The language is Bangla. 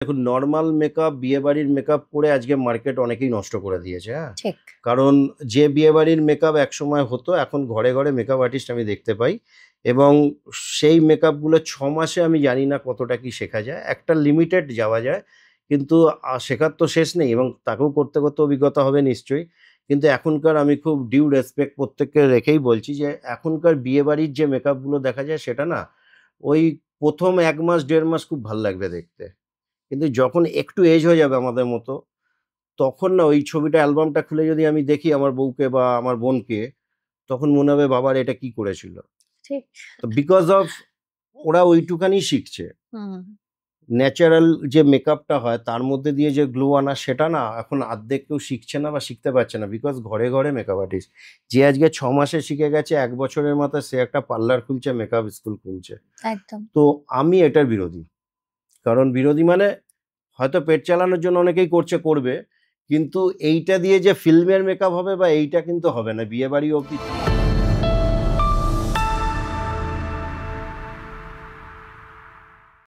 দেখুন নরমাল মেকআপ, বিয়েবাড়ির মেকআপ করে আজকে মার্কেট অনেকেই নষ্ট করে দিয়েছে, হ্যাঁ? ঠিক। কারণ যে বিয়েবাড়ির মেকআপ একসময় হতো, এখন ঘরে, ঘরে মেকআপ আর্টিস্ট আমি দেখতে পাই এবং সেই মেকআপগুলো ৬ মাসে আমি জানি না কতটা কি শেখা যায়। একটা লিমিটেড যাওয়া যায়। কিন্তু শেখার তো শেষ নেই এবং তাকেও করতে, করতে অভিজ্ঞতা হবে নিশ্চয়ই। কিন্তু এখনকার আমি খুব ডিউ রেসপেক্ট প্রত্যেককে রেখেই বলছি যে এখনকার বিয়েবাড়ির যে মেকআপগুলো দেখা যায় সেটা না ওই ১ম ১ মাস ১.৫ মাস খুব ভাল লাগবে দেখতে। কিন্তু যখন একটু এজ হয়ে যাবে আমাদের মতো, তখন না ওই ছবিটা অ্যালবামটা খুলে যদি আমি দেখি আমার বউকে বা আমার বোনকে, তখন মনে হবে বাবার এটা কি করেছিল? ঠিক। তো বিকজ অফ ওরা ওইটুখানি শিখছে। হুম। ন্যাচারাল যে মেকআপটা হয় তার মধ্যে দিয়ে যে গ্লো আনা সেটা না এখন আর্ধেক কেউ শিখছে না বা শিখতে পারছে না। বিকজ ঘরে, ঘরে মেকআপ আর্টিস্ট। যে আজকে ৬ মাসে শিখে গেছে ১ বছরের মাথায় সে একটা পার্লার খুলছে, মেকআপ স্কুল খুলছে। একদম। তো আমি এটার বিরোধী। কারণ বিরোধী মানে হয়তো পেট চালানোর জন্য অনেকেই করছে, করবে। কিন্তু এইটা দিয়ে যে ফিল্মের মেকআপ হবে বা এইটা কিন্তু হবে না। বিয়েবাড়ি অবধি